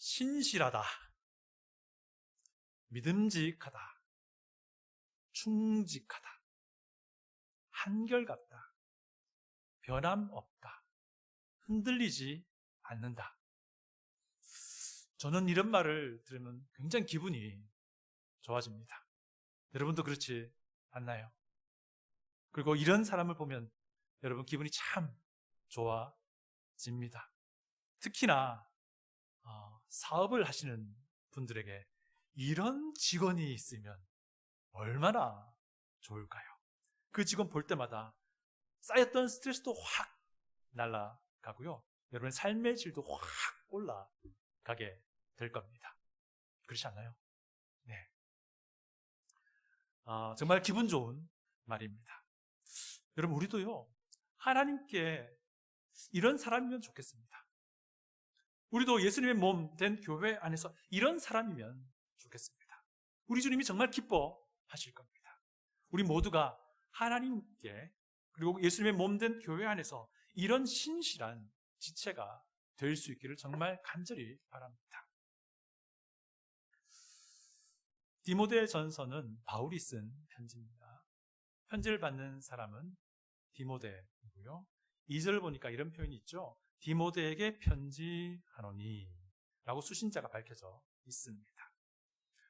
신실하다, 믿음직하다, 충직하다, 한결같다, 변함없다, 흔들리지 않는다. 저는 이런 말을 들으면 굉장히 기분이 좋아집니다. 여러분도 그렇지 않나요? 그리고 이런 사람을 보면 여러분 기분이 참 좋아집니다. 특히나 사업을 하시는 분들에게 이런 직원이 있으면 얼마나 좋을까요? 그 직원 볼 때마다 쌓였던 스트레스도 확 날아가고요. 여러분의 삶의 질도 확 올라가게 될 겁니다. 그렇지 않나요? 네. 정말 기분 좋은 말입니다. 여러분, 우리도요, 하나님께 이런 사람이면 좋겠습니다. 우리도 예수님의 몸 된 교회 안에서 이런 사람이면 좋겠습니다. 우리 주님이 정말 기뻐하실 겁니다. 우리 모두가 하나님께 그리고 예수님의 몸 된 교회 안에서 이런 신실한 지체가 될 수 있기를 정말 간절히 바랍니다. 디모데전서는 바울이 쓴 편지입니다. 편지를 받는 사람은 디모데이고요. 2절 보니까 이런 표현이 있죠. 디모데에게 편지하노니 라고 수신자가 밝혀져 있습니다.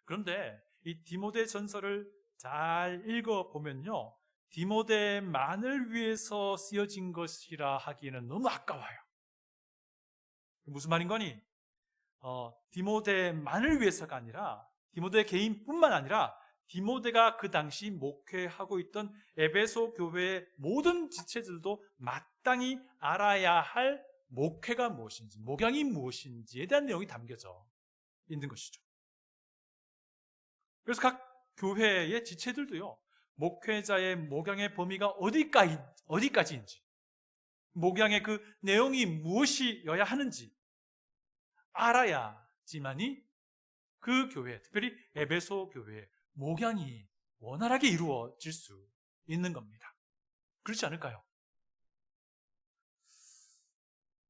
그런데 이 디모데전서를 잘 읽어보면요, 디모데만을 위해서 쓰여진 것이라 하기에는 너무 아까워요. 무슨 말인 거니? 디모데만을 위해서가 아니라 디모데 개인뿐만 아니라 디모데가 그 당시 목회하고 있던 에베소 교회의 모든 지체들도 마땅히 알아야 할 목회가 무엇인지, 목양이 무엇인지에 대한 내용이 담겨져 있는 것이죠. 그래서 각 교회의 지체들도요, 목회자의 목양의 범위가 어디까지인지, 목양의 그 내용이 무엇이어야 하는지 알아야지만이 그 교회, 특별히 에베소 교회의 목양이 원활하게 이루어질 수 있는 겁니다. 그렇지 않을까요?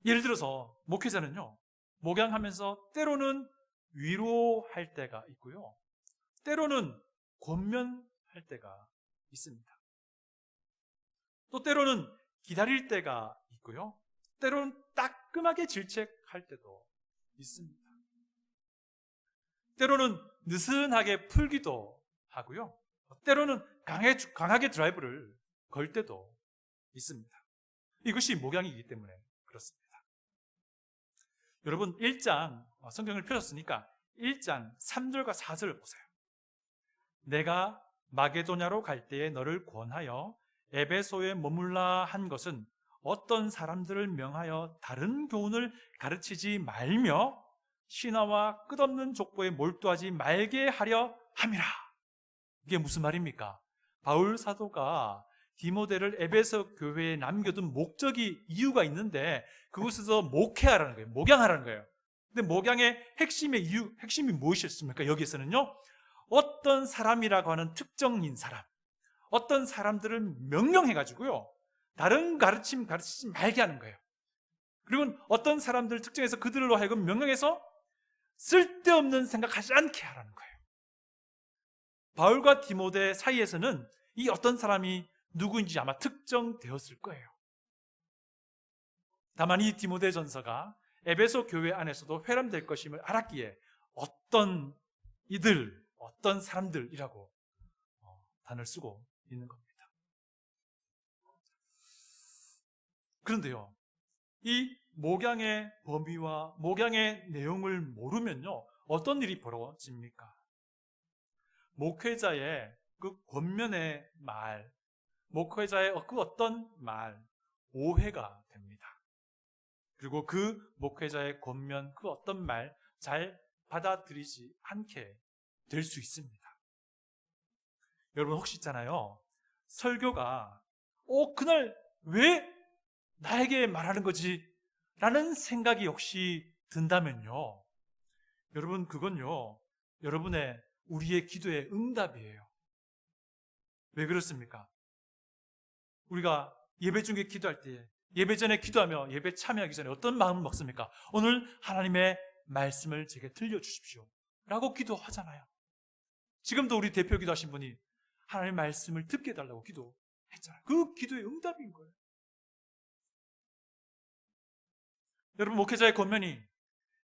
예를 들어서 목회자는요, 목양하면서 때로는 위로할 때가 있고요, 때로는 권면할 때가 있습니다. 또 때로는 기다릴 때가 있고요, 때로는 따끔하게 질책할 때도 있습니다. 때로는 느슨하게 풀기도 하고요, 때로는 강하게 드라이브를 걸 때도 있습니다. 이것이 목양이기 때문에 그렇습니다. 여러분, 1장 성경을 펴셨으니까 1장 3절과 4절을 보세요. 내가 마게도냐로 갈 때에 너를 권하여 에베소에 머물라 한 것은 어떤 사람들을 명하여 다른 교훈을 가르치지 말며 신화와 끝없는 족보에 몰두하지 말게 하려 함이라. 이게 무슨 말입니까? 바울 사도가 디모데를 에베소 교회에 남겨둔 이유가 있는데 그곳에서 목회하라는 거예요. 목양하라는 거예요. 근데 목양의 핵심이 무엇이었습니까? 여기에서는요, 어떤 사람이라고 하는 특정인 사람, 어떤 사람들을 명령해가지고요, 다른 가르침 가르치지 말게 하는 거예요. 그리고 어떤 사람들 특정해서 그들로 하여금 명령해서 쓸데없는 생각하지 않게 하라는 거예요. 바울과 디모데 사이에서는 이 어떤 사람이 누구인지 아마 특정되었을 거예요. 다만 이 디모데 전서가 에베소 교회 안에서도 회람될 것임을 알았기에 어떤 사람들이라고 단어를 쓰고 있는 겁니다. 그런데요, 이 목양의 범위와 목양의 내용을 모르면요, 어떤 일이 벌어집니까? 목회자의 그 권면의 말, 목회자의 그 어떤 말, 오해가 됩니다. 그리고 그 목회자의 권면, 그 어떤 말 잘 받아들이지 않게 될 수 있습니다. 여러분 혹시 있잖아요, 설교가 그날 왜 나에게 말하는 거지? 라는 생각이 혹시 든다면요, 여러분 그건요, 우리의 기도의 응답이에요. 왜 그렇습니까? 우리가 예배 중에 기도할 때, 예배 전에 기도하며 예배 참여하기 전에 어떤 마음을 먹습니까? 오늘 하나님의 말씀을 제게 들려주십시오 라고 기도하잖아요. 지금도 우리 대표 기도하신 분이 하나님의 말씀을 듣게 해달라고 기도했잖아요. 그 기도의 응답인 거예요. 여러분, 목회자의 권면이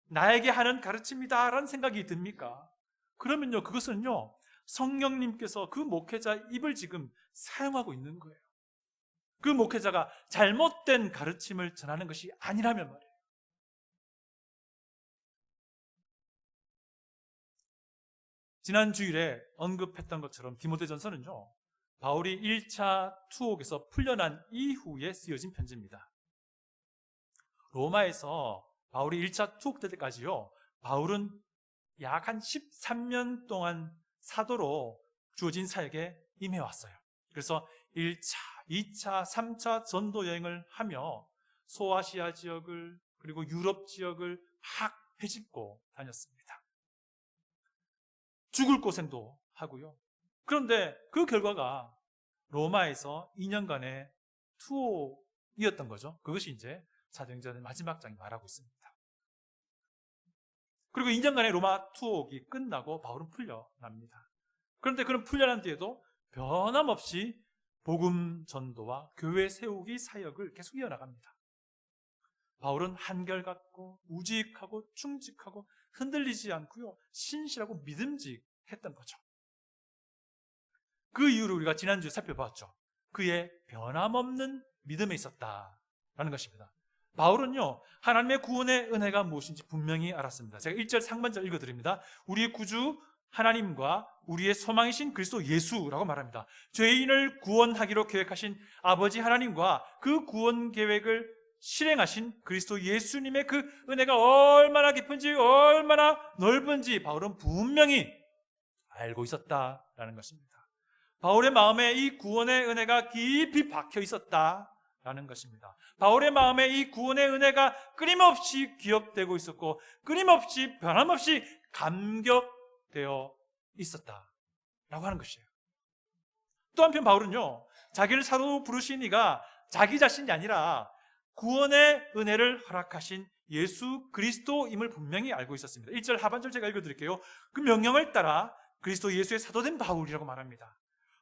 나에게 하는 가르침이다 라는 생각이 듭니까? 그러면요, 그것은요, 성령님께서 그 목회자 입을 지금 사용하고 있는 거예요. 그 목회자가 잘못된 가르침을 전하는 것이 아니라면 말이에요. 지난 주일에 언급했던 것처럼 디모데전서는요, 바울이 1차 투옥에서 풀려난 이후에 쓰여진 편지입니다. 로마에서 바울이 1차 투옥 때까지요, 바울은 약 한 13년 동안 사도로 주어진 사역에 임해왔어요. 그래서 1차, 2차, 3차 전도 여행을 하며 소아시아 지역을 그리고 유럽 지역을 막 헤집고 다녔습니다. 죽을 고생도 하고요. 그런데 그 결과가 로마에서 2년간의 투옥이었던 거죠. 그것이 이제 사도행전의 마지막 장이 말하고 있습니다. 그리고 2년간의 로마 투옥이 끝나고 바울은 풀려납니다. 그런데 그런 풀려난 뒤에도 변함없이 복음 전도와 교회 세우기 사역을 계속 이어나갑니다. 바울은 한결같고 우직하고 충직하고 흔들리지 않고요, 신실하고 믿음직했던 거죠. 그 이유를 우리가 지난주에 살펴봤죠. 그의 변함없는 믿음에 있었다라는 것입니다. 바울은요, 하나님의 구원의 은혜가 무엇인지 분명히 알았습니다. 제가 1절 상반절 읽어드립니다. 우리의 구주 하나님과 우리의 소망이신 그리스도 예수라고 말합니다. 죄인을 구원하기로 계획하신 아버지 하나님과 그 구원 계획을 실행하신 그리스도 예수님의 그 은혜가 얼마나 깊은지 얼마나 넓은지 바울은 분명히 알고 있었다라는 것입니다. 바울의 마음에 이 구원의 은혜가 깊이 박혀 있었다라는 것입니다. 바울의 마음에 이 구원의 은혜가 끊임없이 기억되고 있었고 끊임없이 변함없이 감격되어 있었다라고 하는 것이에요. 또 한편 바울은요, 자기를 사도 부르신 이가 자기 자신이 아니라 구원의 은혜를 허락하신 예수 그리스도임을 분명히 알고 있었습니다. 1절 하반절 제가 읽어드릴게요. 그 명령을 따라 그리스도 예수의 사도된 바울이라고 말합니다.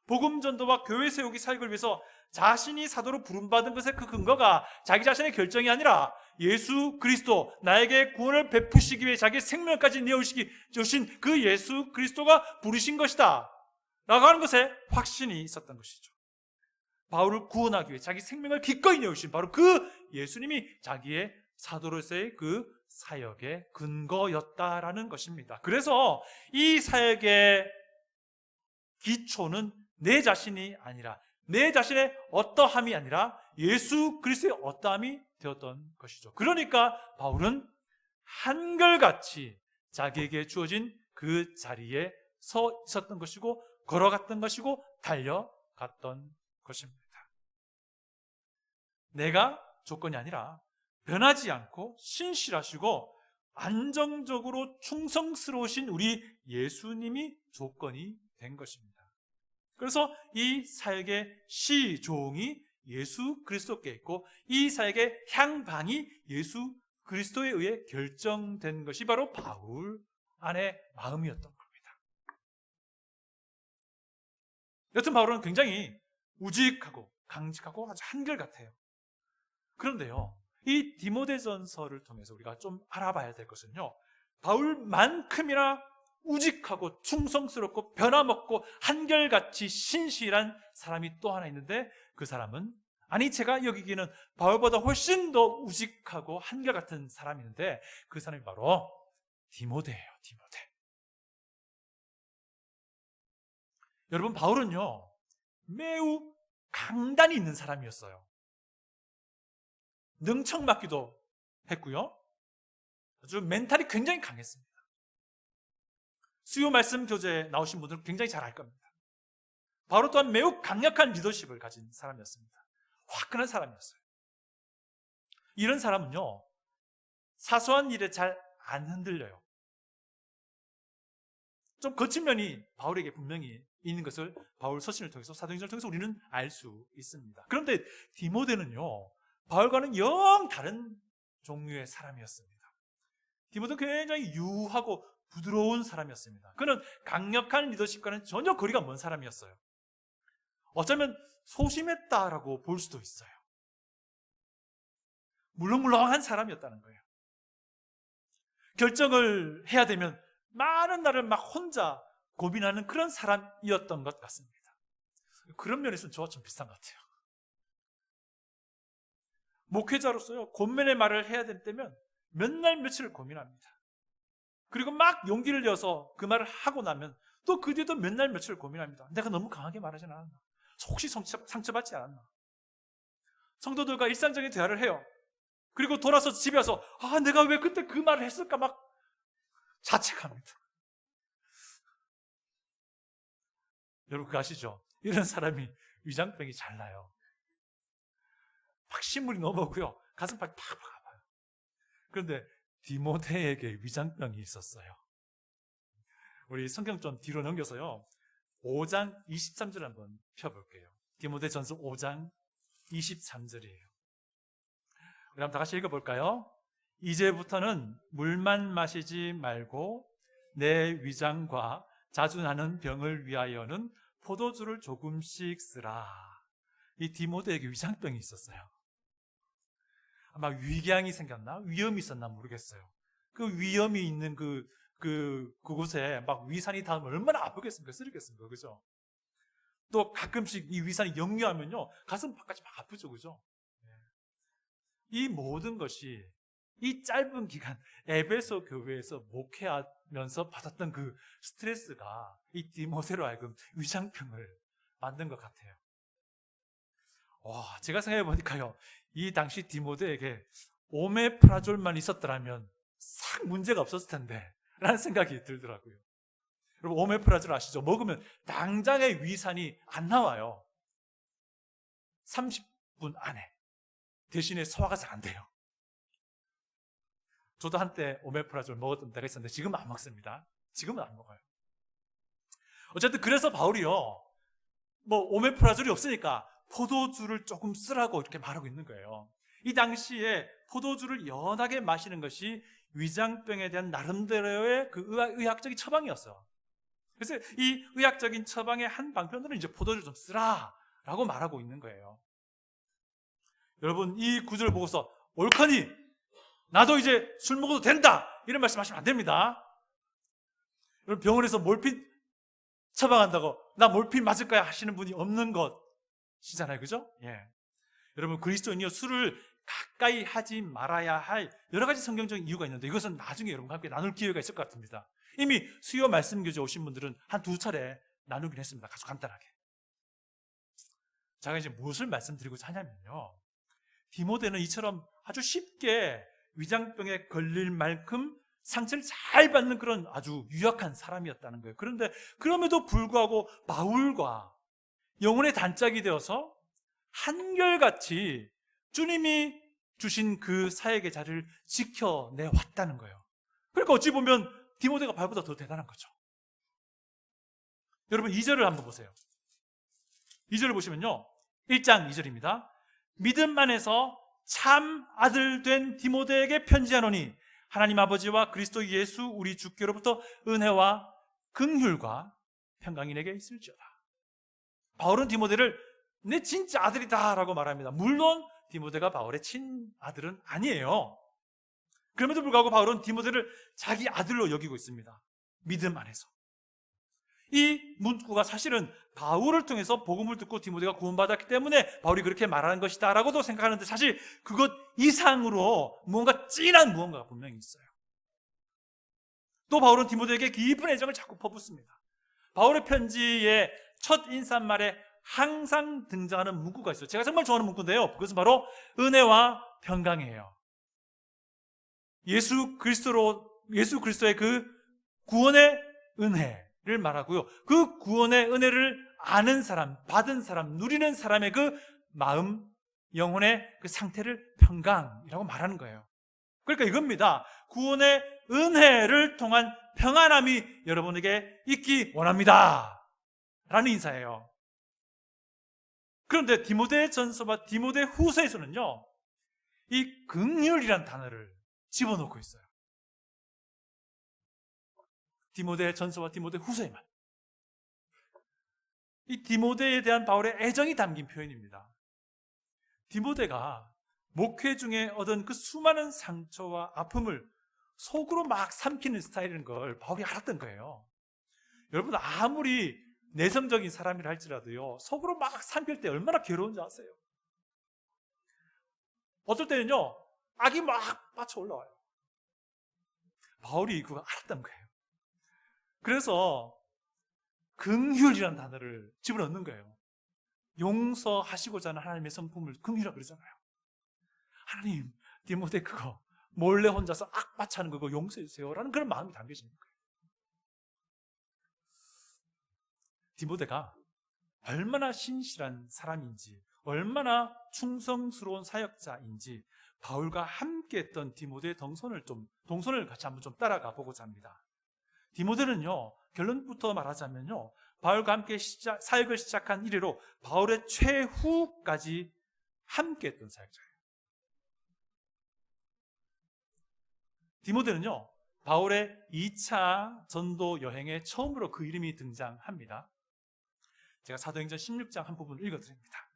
복음 전도와 교회 세우기 사역을 위해서 자신이 사도로 부름받은 것의 그 근거가 자기 자신의 결정이 아니라 예수 그리스도, 나에게 구원을 베푸시기 위해 자기의 생명까지 내어주신 그 예수 그리스도가 부르신 것이다 라고 하는 것에 확신이 있었던 것이죠. 바울을 구원하기 위해 자기 생명을 기꺼이 내어주신 바로 그 예수님이 자기의 사도로서의 그 사역의 근거였다라는 것입니다. 그래서 이 사역의 기초는 내 자신이 아니라, 내 자신의 어떠함이 아니라 예수 그리스도의 어떠함이 되었던 것이죠. 그러니까 바울은 한결같이 자기에게 주어진 그 자리에 서 있었던 것이고 걸어갔던 것이고 달려갔던 것입니다. 내가 조건이 아니라 변하지 않고 신실하시고 안정적으로 충성스러우신 우리 예수님이 조건이 된 것입니다. 그래서 이 사역의 시종이 예수 그리스도께 있고 이 사역의 향방이 예수 그리스도에 의해 결정된 것이 바로 바울 안의 마음이었던 겁니다. 여튼 바울은 굉장히 우직하고 강직하고 아주 한결같아요. 그런데요, 이 디모데전서를 통해서 우리가 좀 알아봐야 될 것은요, 바울만큼이나 우직하고 충성스럽고 변함없고 한결같이 신실한 사람이 또 하나 있는데, 그 사람은, 아니 제가 여기기는 바울보다 훨씬 더 우직하고 한결같은 사람이 있는데 그 사람이 바로 디모데예요. 디모데. 여러분, 바울은요 매우 강단이 있는 사람이었어요. 능청맞기도 했고요, 아주 멘탈이 굉장히 강했습니다. 수요 말씀 교재에 나오신 분들은 굉장히 잘 알 겁니다. 바울 또한 매우 강력한 리더십을 가진 사람이었습니다. 화끈한 사람이었어요. 이런 사람은요 사소한 일에 잘 안 흔들려요. 좀 거친 면이 바울에게 분명히 있는 것을 바울 서신을 통해서, 사도행전을 통해서 우리는 알 수 있습니다. 그런데 디모데는요 바울과는 영 다른 종류의 사람이었습니다. 디모데는 굉장히 유하고 부드러운 사람이었습니다. 그는 강력한 리더십과는 전혀 거리가 먼 사람이었어요. 어쩌면 소심했다라고 볼 수도 있어요. 물렁물렁한 사람이었다는 거예요. 결정을 해야 되면 많은 날을 막 혼자 고민하는 그런 사람이었던 것 같습니다. 그런 면에서는 저와 좀 비슷한 것 같아요. 목회자로서요, 권면의 말을 해야 될 때면 몇 날 며칠을 고민합니다. 그리고 막 용기를 내어서 그 말을 하고 나면 또 그 뒤에도 몇 날 며칠을 고민합니다. 내가 너무 강하게 말하지 않았나? 혹시 상처받지 않았나? 성도들과 일상적인 대화를 해요. 그리고 돌아서 집에 와서 내가 왜 그때 그 말을 했을까 막 자책합니다. 여러분 그거 아시죠? 이런 사람이 위장병이 잘 나요. 막 신물이 넘어오고요. 가슴팍이 팍팍 아파요. 그런데 디모데에게 위장병이 있었어요. 우리 성경 좀 뒤로 넘겨서요. 5장 23절 한번 펴볼게요. 디모데전서 5장 23절이에요. 우리 한번 다 같이 읽어볼까요? 이제부터는 물만 마시지 말고 내 위장과 자주 나는 병을 위하여는 포도주를 조금씩 쓰라. 이 디모데에게 위장병이 있었어요. 아마 위궤양이 생겼나? 위염이 있었나 모르겠어요. 그 위염이 있는 그곳에 막 위산이 닿으면 얼마나 아프겠습니까? 쓰리겠습니까? 그죠? 또 가끔씩 이 위산이 역류하면요, 가슴 밖까지 막 아프죠, 그죠? 이 모든 것이 이 짧은 기간 에베소 교회에서 목회하면서 받았던 그 스트레스가 이 디모데로 하여금 위장병을 만든 것 같아요. 제가 생각해 보니까요, 이 당시 디모데에게 오메프라졸만 있었더라면 싹 문제가 없었을 텐데 라는 생각이 들더라고요. 여러분 오메프라졸 아시죠? 먹으면 당장의 위산이 안 나와요. 30분 안에. 대신에 소화가 잘 안 돼요. 저도 한때 오메프라졸 먹었던 때가 있었는데 지금은 안 먹습니다. 지금은 안 먹어요. 어쨌든 그래서 바울이요, 오메프라졸이 없으니까 포도주를 조금 쓰라고 이렇게 말하고 있는 거예요. 이 당시에 포도주를 연하게 마시는 것이 위장병에 대한 나름대로의 그 의학적인 처방이었어요. 그래서 이 의학적인 처방의 한 방편으로 이제 포도주를 좀 쓰라라고 말하고 있는 거예요. 여러분 이 구절을 보고서 옳거니 나도 이제 술 먹어도 된다 이런 말씀하시면 안 됩니다. 여러분 병원에서 몰핀 처방한다고 나 몰핀 맞을 거야 하시는 분이 없는 것이잖아요, 그죠? 예. 여러분 그리스도인이요 술을 가까이 하지 말아야 할 여러 가지 성경적인 이유가 있는데 이것은 나중에 여러분과 함께 나눌 기회가 있을 것 같습니다. 이미 수요 말씀 교제 오신 분들은 한 2차례 나누긴 했습니다. 아주 간단하게. 제가 이제 무엇을 말씀드리고자 하냐면요, 디모데는 이처럼 아주 쉽게 위장병에 걸릴 만큼 상처를 잘 받는 그런 아주 유약한 사람이었다는 거예요. 그런데 그럼에도 불구하고 바울과 영혼의 단짝이 되어서 한결같이 주님이 주신 그 사역의 자리를 지켜내왔다는 거예요. 그러니까 어찌 보면 디모데가 바울보다 더 대단한 거죠. 여러분 2절을 한번 보세요. 2절을 보시면요, 1장 2절입니다. 믿음 안에서 참 아들 된 디모데에게 편지하노니 하나님 아버지와 그리스도 예수 우리 주께로부터 은혜와 긍휼과 평강이 내게 있을지어다. 바울은 디모데를 내 진짜 아들이다 라고 말합니다. 물론 디모데가 바울의 친아들은 아니에요. 그럼에도 불구하고 바울은 디모데를 자기 아들로 여기고 있습니다. 믿음 안에서. 이 문구가 사실은 바울을 통해서 복음을 듣고 디모데가 구원받았기 때문에 바울이 그렇게 말하는 것이다 라고도 생각하는데 사실 그것 이상으로 무언가 진한 무언가가 분명히 있어요. 또 바울은 디모데에게 깊은 애정을 자꾸 퍼붓습니다. 바울의 편지의 첫 인사말에 항상 등장하는 문구가 있어요. 제가 정말 좋아하는 문구인데요, 그것은 바로 은혜와 평강이에요. 예수 그리스도의 그 구원의 은혜를 말하고요, 그 구원의 은혜를 아는 사람, 받은 사람, 누리는 사람의 그 마음, 영혼의 그 상태를 평강이라고 말하는 거예요. 그러니까 이겁니다. 구원의 은혜를 통한 평안함이 여러분에게 있기 원합니다 라는 인사예요. 그런데 디모데 전서와 디모데 후서에서는요, 이 긍휼이라는 단어를 집어넣고 있어요. 디모데 전서와 디모데 후서에만. 이 디모데에 대한 바울의 애정이 담긴 표현입니다. 디모데가 목회 중에 얻은 그 수많은 상처와 아픔을 속으로 막 삼키는 스타일인 걸 바울이 알았던 거예요. 여러분, 아무리 내성적인 사람이라 할지라도요, 속으로 막 삼킬 때 얼마나 괴로운지 아세요? 어떨 때는요, 악이 막 빠져 올라와요. 바울이 그거 알았던 거예요. 그래서 긍휼이라는 단어를 집어넣는 거예요. 용서하시고자 하는 하나님의 성품을 긍휼이라고 그러잖아요. 하나님, 디모데 그거 몰래 혼자서 악마차는 그거 용서해 주세요라는 그런 마음이 담겨지는 거예요. 디모데가 얼마나 신실한 사람인지, 얼마나 충성스러운 사역자인지 바울과 함께했던 디모데의 동선을 같이 한번 좀 따라가 보고자 합니다. 디모데는요, 결론부터 말하자면요, 바울과 함께 사역을 시작한 이래로 바울의 최후까지 함께했던 사역자예요. 디모데는요, 바울의 2차 전도 여행에 처음으로 그 이름이 등장합니다. 제가 사도행전 16장 한 부분을 읽어드립니다.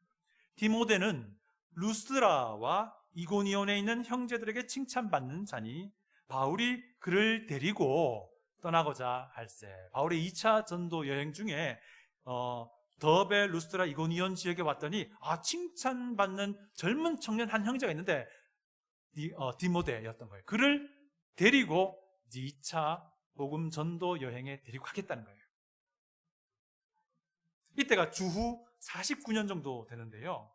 디모데는 루스드라와 이고니온에 있는 형제들에게 칭찬받는 자니 바울이 그를 데리고 떠나고자 할세. 바울의 2차 전도 여행 중에 더베, 루스드라, 이고니온 지역에 왔더니 칭찬받는 젊은 청년 한 형제가 있는데 디모데였던 거예요. 그를 데리고 2차 복음 전도 여행에 데리고 가겠다는 거예요. 이때가 주후 49년 정도 되는데요,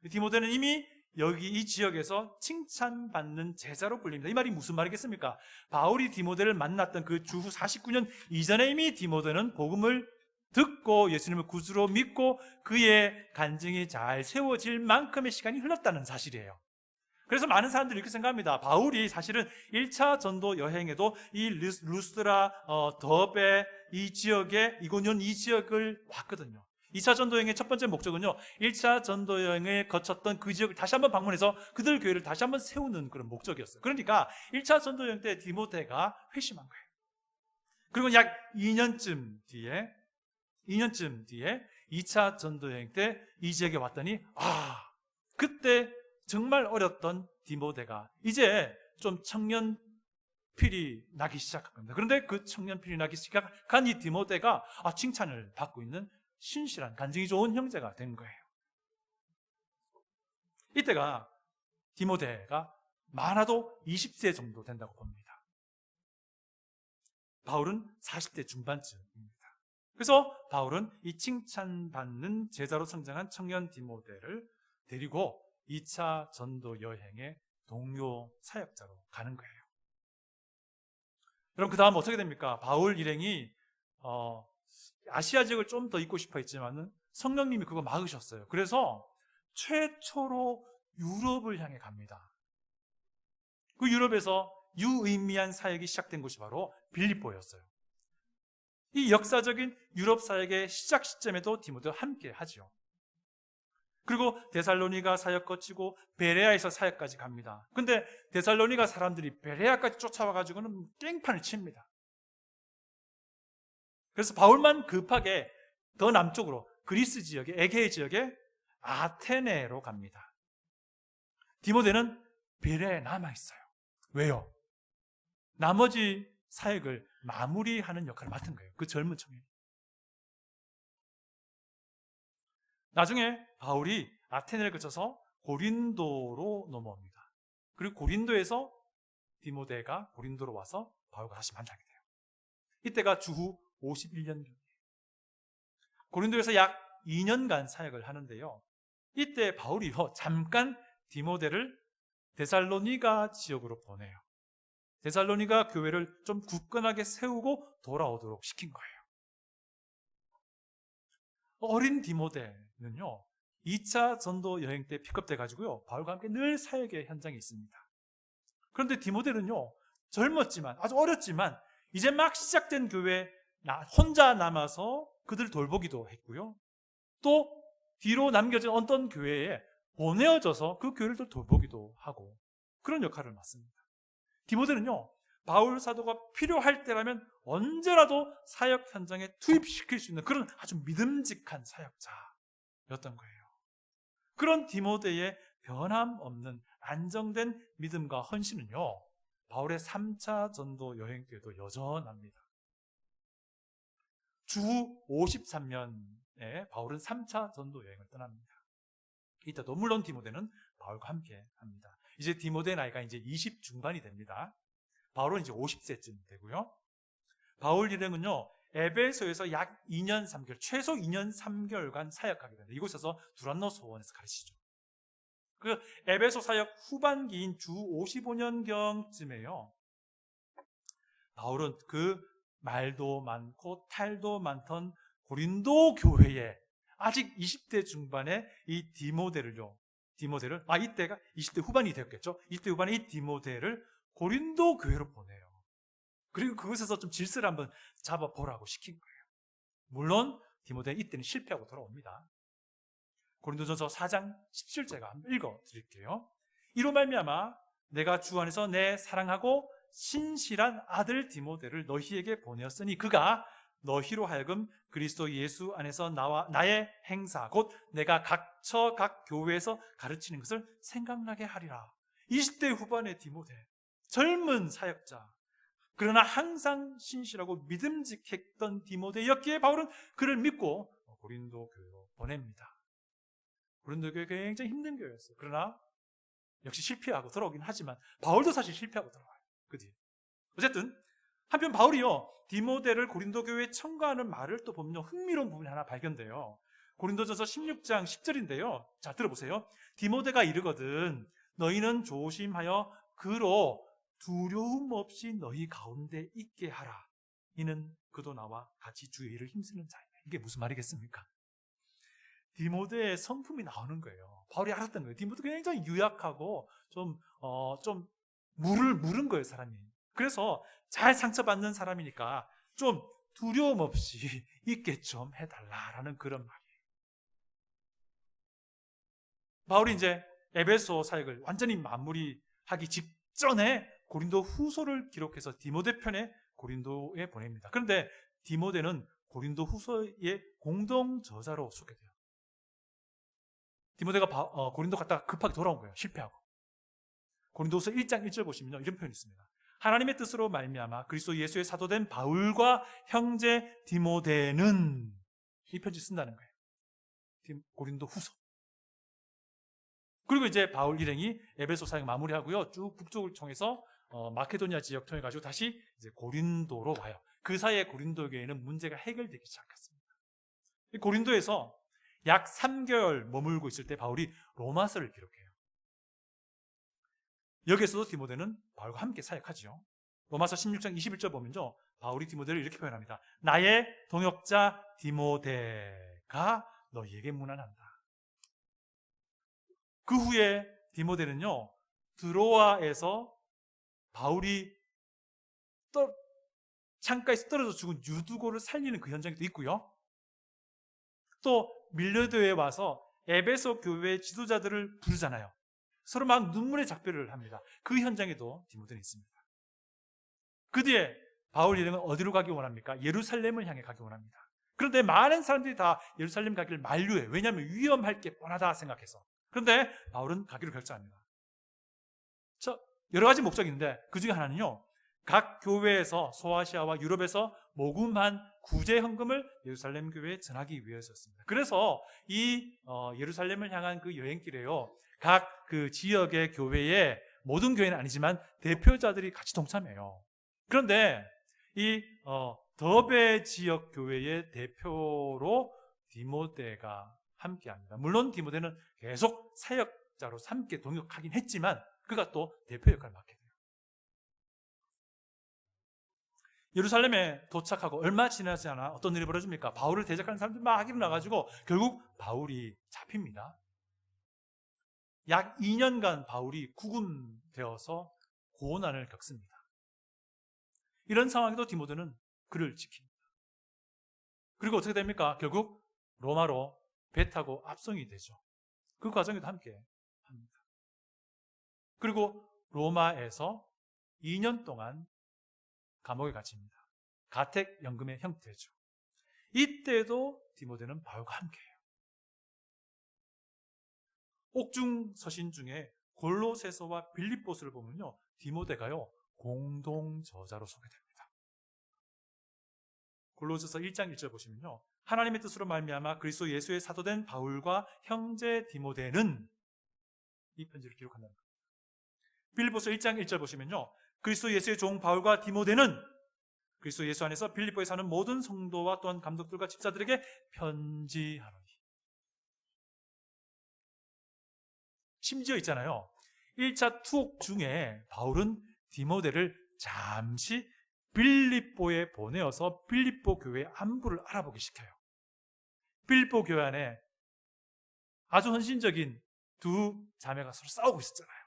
디모데는 이미 여기 이 지역에서 칭찬받는 제자로 불립니다. 이 말이 무슨 말이겠습니까? 바울이 디모데를 만났던 그 주후 49년 이전에 이미 디모데는 복음을 듣고 예수님을 구주로 믿고 그의 간증이 잘 세워질 만큼의 시간이 흘렀다는 사실이에요. 그래서 많은 사람들이 이렇게 생각합니다. 바울이 사실은 1차 전도 여행에도 이 루스드라, 더베 이 지역에, 이고니온 이 지역을 왔거든요. 2차 전도여행의 첫 번째 목적은요, 1차 전도여행에 거쳤던 그 지역을 다시 한번 방문해서 그들 교회를 다시 한번 세우는 그런 목적이었어요. 그러니까 1차 전도여행 때 디모데가 회심한 거예요. 그리고 약 2년쯤 뒤에 2차 전도여행 때 이 지역에 왔더니 그때 정말 어렸던 디모데가 이제 좀 청년필이 나기 시작한 겁니다. 그런데 그 청년필이 나기 시작한 이 디모데가 칭찬을 받고 있는 신실한, 간증이 좋은 형제가 된 거예요. 이때가 디모데가 많아도 20세 정도 된다고 봅니다. 바울은 40대 중반쯤입니다. 그래서 바울은 이 칭찬받는 제자로 성장한 청년 디모데를 데리고 2차 전도 여행의 동료 사역자로 가는 거예요. 여러분, 그 다음 어떻게 됩니까? 바울 일행이 아시아 지역을 좀 더 있고 싶어 했지만은 성령님이 그거 막으셨어요. 그래서 최초로 유럽을 향해 갑니다. 그 유럽에서 유의미한 사역이 시작된 곳이 바로 빌립보였어요. 이 역사적인 유럽 사역의 시작 시점에도 디모데와 함께 하죠. 그리고 데살로니가 사역 거치고 베레아에서 사역까지 갑니다. 근데 데살로니가 사람들이 베레아까지 쫓아와가지고는 깽판을 칩니다. 그래서 바울만 급하게 더 남쪽으로 그리스 지역에, 에게해 지역에 아테네로 갑니다. 디모데는 베레아에 남아있어요. 왜요? 나머지 사역을 마무리하는 역할을 맡은 거예요. 그 젊은 청년이. 나중에 바울이 아테네를 거쳐서 고린도로 넘어옵니다. 그리고 고린도에서 디모데가 고린도로 와서 바울과 다시 만나게 돼요. 이때가 주후 51년경이에요. 고린도에서 약 2년간 사역을 하는데요, 이때 바울이요, 잠깐 디모데를 데살로니가 지역으로 보내요. 데살로니가 교회를 좀 굳건하게 세우고 돌아오도록 시킨 거예요. 어린 디모데는요, 2차 전도 여행 때 픽업돼 가지고요, 바울과 함께 늘 사역의 현장에 있습니다. 그런데 디모데는요, 젊었지만, 아주 어렸지만 이제 막 시작된 교회에 혼자 남아서 그들을 돌보기도 했고요, 또 뒤로 남겨진 어떤 교회에 보내어져서 그 교회를 돌보기도 하고 그런 역할을 맡습니다. 디모데는요, 바울 사도가 필요할 때라면 언제라도 사역 현장에 투입시킬 수 있는 그런 아주 믿음직한 사역자였던 거예요. 그런 디모데의 변함없는 안정된 믿음과 헌신은요, 바울의 3차 전도 여행 때도 여전합니다. 주 53년에 바울은 3차 전도 여행을 떠납니다. 이때도 물론 디모데는 바울과 함께 합니다. 이제 디모데 나이가 이제 20 중반이 됩니다. 바울은 이제 50세쯤 되고요. 바울 일행은요, 에베소에서 약 2년 3개월, 최소 2년 3개월간 사역하게 됩니다. 이곳에서 두란노 소원에서 가르치죠. 그 에베소 사역 후반기인 주 55년경쯤에요. 바울은 그 말도 많고 탈도 많던 고린도 교회에 아직 20대 중반의 이 디모데를 이때가 20대 후반이 되었겠죠. 20대 후반에 이 디모데를 고린도 교회로 보내요. 그리고 그곳에서 좀 질서를 한번 잡아보라고 시킨 거예요. 물론 디모데는 이때는 실패하고 돌아옵니다. 고린도전서 4장 17절가 한번 읽어드릴게요. 이로 말미암아 내가 주 안에서 내 사랑하고 신실한 아들 디모데를 너희에게 보내었으니 그가 너희로 하여금 그리스도 예수 안에서 나의 행사 곧 내가 각처 각 교회에서 가르치는 것을 생각나게 하리라. 20대 후반의 디모데, 젊은 사역자, 그러나 항상 신실하고 믿음직했던 디모데였기에 바울은 그를 믿고 고린도 교회로 보냅니다. 고린도 교회 굉장히 힘든 교회였어요. 그러나 역시 실패하고 돌아오긴 하지만 바울도 사실 실패하고 돌아와요. 그 뒤에. 어쨌든 한편 바울이요, 디모데를 고린도 교회에 청구하는 말을 또 보면 흥미로운 부분이 하나 발견돼요. 고린도전서 16장 10절인데요. 자, 들어보세요. 디모데가 이르거든 너희는 조심하여 그로 두려움 없이 너희 가운데 있게 하라. 이는 그도 나와 같이 주의 일을 힘쓰는 자이다. 이게 무슨 말이겠습니까? 디모데의 성품이 나오는 거예요. 바울이 알았던 거예요. 디모데가 굉장히 유약하고 좀 물은 거예요, 사람이. 그래서 잘 상처받는 사람이니까 좀 두려움 없이 있게 좀 해달라라는 그런 말이에요. 바울이 이제 에베소 사역을 완전히 마무리하기 직전에 고린도 후서를 기록해서 디모데 편에 고린도에 보냅니다. 그런데 디모데는 고린도 후서의 공동 저자로 소개돼요. 디모데가 고린도 갔다가 급하게 돌아온 거예요. 실패하고. 고린도후서 1장 1절 보시면요, 이런 표현이 있습니다. 하나님의 뜻으로 말미암아 그리스도 예수의 사도된 바울과 형제 디모데는 이 편지 쓴다는 거예요. 고린도 후서. 그리고 이제 바울 일행이 에베소 사역 마무리하고요, 쭉 북쪽을 통해서 마케도니아 지역 통해 가지고 다시 이제 고린도로 와요. 그 사이에 고린도 교회는 문제가 해결되기 시작했습니다. 고린도에서 약 3개월 머물고 있을 때 바울이 로마서를 기록해요. 여기에서도 디모데는 바울과 함께 사역하죠. 로마서 16장 21절 보면요, 바울이 디모데를 이렇게 표현합니다. 나의 동역자 디모데가 너희에게 문안한다. 그 후에 디모데는요, 드로아에서 바울이 창가에서 떨어져 죽은 유두고를 살리는 그 현장도 있고요, 또 밀레도에 와서 에베소 교회 지도자들을 부르잖아요. 서로 막 눈물의 작별을 합니다. 그 현장에도 디모데는 있습니다. 그 뒤에 바울 일행은 어디로 가기 원합니까? 예루살렘을 향해 가기 원합니다. 그런데 많은 사람들이 다 예루살렘 가기를 만류해요. 왜냐하면 위험할 게 뻔하다 생각해서. 그런데 바울은 가기로 결정합니다. 여러 가지 목적이 있는데 그 중에 하나는요, 각 교회에서 소아시아와 유럽에서 모금한 구제 헌금을 예루살렘 교회에 전하기 위해서였습니다. 그래서 이 예루살렘을 향한 그 여행길에요, 각 그 지역의 교회에, 모든 교회는 아니지만 대표자들이 같이 동참해요. 그런데 이 더베 지역 교회의 대표로 디모데가 함께합니다. 물론 디모데는 계속 사역자로 함께 동역하긴 했지만 그가 또 대표 역할을 맡게 돼요. 예루살렘에 도착하고 얼마 지나지 않아 어떤 일이 벌어집니까? 바울을 대적하는 사람들이 막 일어나가지고 결국 바울이 잡힙니다. 약 2년간 바울이 구금되어서 고난을 겪습니다. 이런 상황에도 디모데는 그를 지킵니다. 그리고 어떻게 됩니까? 결국 로마로 배 타고 압송이 되죠. 그 과정에도 함께 합니다. 그리고 로마에서 2년 동안 감옥에 갇힙니다. 가택연금의 형태죠. 이때도 디모데는 바울과 함께해요. 옥중 서신 중에 골로새서와 빌립보서를 보면요, 디모데가요 공동 저자로 소개됩니다. 골로새서 1장 1절 보시면요, 하나님의 뜻으로 말미암아 그리스도 예수의 사도된 바울과 형제 디모데는 이 편지를 기록한다는 겁니다. 빌립보서 1장 1절 보시면요, 그리스도 예수의 종 바울과 디모데는 그리스도 예수 안에서 빌립보에 사는 모든 성도와 또한 감독들과 집사들에게 편지하노니. 심지어 있잖아요, 1차 투옥 중에 바울은 디모데를 잠시 빌립보에 보내어서 빌립보 교회의 안부를 알아보게 시켜요. 빌립보 교회 안에 아주 헌신적인 두 자매가 서로 싸우고 있었잖아요.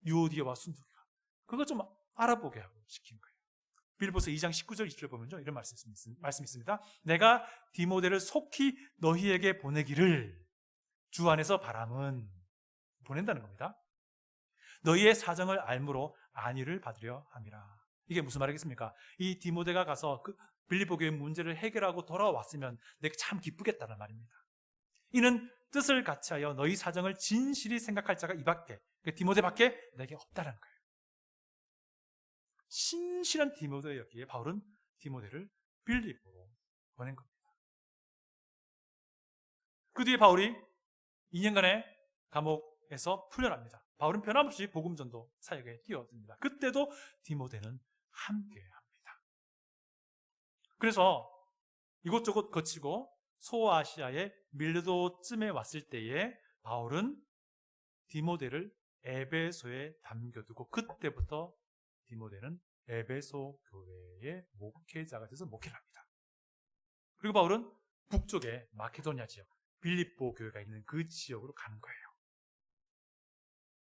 유오디아와 순두기가. 그거 좀 알아보게 하고 시킨 거예요. 빌립보서 2장 19절 20절 보면요, 이런 말씀이 있습니다. 내가 디모데를 속히 너희에게 보내기를 주 안에서 바람은, 보낸다는 겁니다. 너희의 사정을 알므로 안위를 받으려 함이라. 이게 무슨 말이겠습니까? 이 디모데가 가서 그 빌립보 교회 문제를 해결하고 돌아왔으면 내가 참 기쁘겠다는 말입니다. 이는 뜻을 같이하여 너희 사정을 진실히 생각할 자가 이밖에, 디모데밖에 내게 없다는 거예요. 신실한 디모데였기에 바울은 디모데를 빌립보로 보낸 겁니다. 그 뒤에 바울이 2년간의 감옥에서 풀려납니다. 바울은 변함없이 복음전도 사역에 뛰어듭니다. 그때도 디모데는 함께합니다. 그래서 이곳저곳 거치고 소아시아의 밀도쯤에 왔을 때에 바울은 디모데를 에베소에 담겨두고, 그때부터 디모데는 에베소 교회의 목회자가 돼서 목회를 합니다. 그리고 바울은 북쪽에 마케도니아 지역, 빌립보 교회가 있는 그 지역으로 가는 거예요.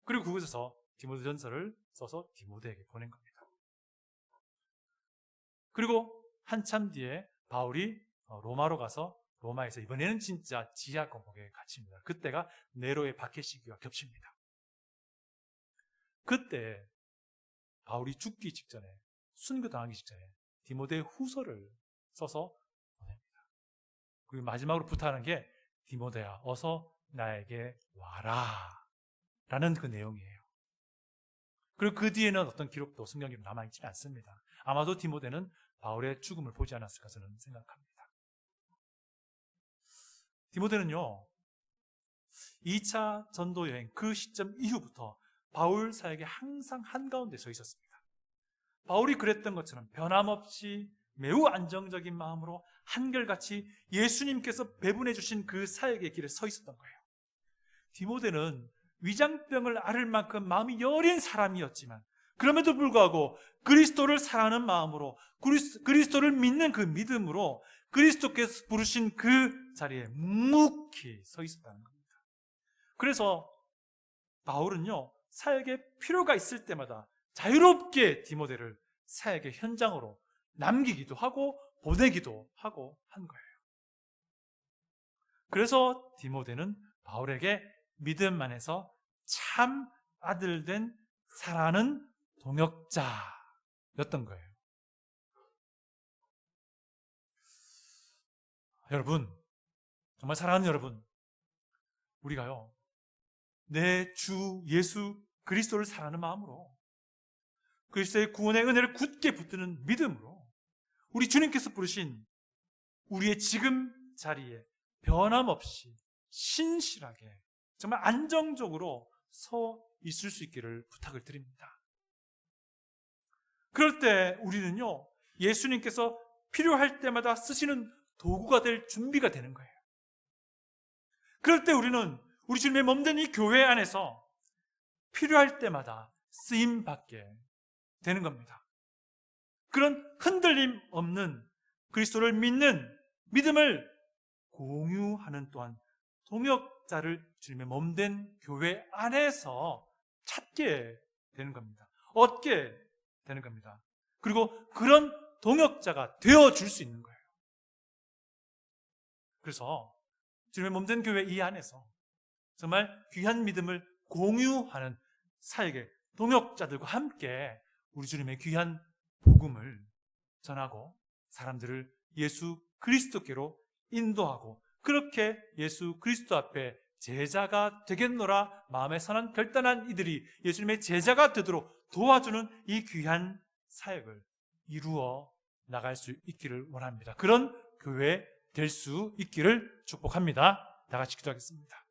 그리고 그곳에서 디모데전서를 써서 디모데에게 보낸 겁니다. 그리고 한참 뒤에 바울이 로마로 가서 로마에서 이번에는 진짜 지하 감옥에 갇힙니다. 그때가 네로의 박해 시기와 겹칩니다. 그때 바울이 죽기 직전에, 순교당하기 직전에 디모데 후서를 써서 보냅니다. 그리고 마지막으로 부탁하는 게 디모데야, 어서 나에게 와라 라는 그 내용이에요. 그리고 그 뒤에는 어떤 기록도, 성경기록 남아있지 않습니다. 아마도 디모데는 바울의 죽음을 보지 않았을까 저는 생각합니다. 디모데는요, 2차 전도 여행 그 시점 이후부터 바울 사역에 항상 한가운데 서 있었습니다. 바울이 그랬던 것처럼 변함없이 매우 안정적인 마음으로 한결같이 예수님께서 배분해 주신 그 사역의 길에 서 있었던 거예요. 디모데는 위장병을 앓을 만큼 마음이 여린 사람이었지만, 그럼에도 불구하고 그리스도를 사랑하는 마음으로, 그리스도를 믿는 그 믿음으로 그리스도께서 부르신 그 자리에 묵묵히 서 있었다는 겁니다. 그래서 바울은요, 사역에 필요가 있을 때마다 자유롭게 디모데를 사역의 현장으로 남기기도 하고 보내기도 하고 한 거예요. 그래서 디모데는 바울에게 믿음 안에서 참 아들된 사랑하는 동역자였던 거예요. 여러분, 정말 사랑하는 여러분, 우리가요, 내 주 예수 그리스도를 사랑하는 마음으로, 그리스도의 구원의 은혜를 굳게 붙드는 믿음으로 우리 주님께서 부르신 우리의 지금 자리에 변함없이 신실하게, 정말 안정적으로 서 있을 수 있기를 부탁을 드립니다. 그럴 때 우리는요, 예수님께서 필요할 때마다 쓰시는 도구가 될 준비가 되는 거예요. 그럴 때 우리는 우리 주님의 몸된 이 교회 안에서 필요할 때마다 쓰임받게 되는 겁니다. 그런 흔들림 없는 그리스도를 믿는 믿음을 공유하는 또한 동역자를 주님의 몸된 교회 안에서 찾게 되는 겁니다. 얻게 되는 겁니다. 그리고 그런 동역자가 되어줄 수 있는 거예요. 그래서 주님의 몸된 교회 이 안에서 정말 귀한 믿음을 공유하는 사역의 동역자들과 함께 우리 주님의 귀한 복음을 전하고 사람들을 예수 그리스도께로 인도하고, 그렇게 예수 그리스도 앞에 제자가 되겠노라 마음에 선한 결단한 이들이 예수님의 제자가 되도록 도와주는 이 귀한 사역을 이루어 나갈 수 있기를 원합니다. 그런 교회 될 수 있기를 축복합니다. 다 같이 기도하겠습니다.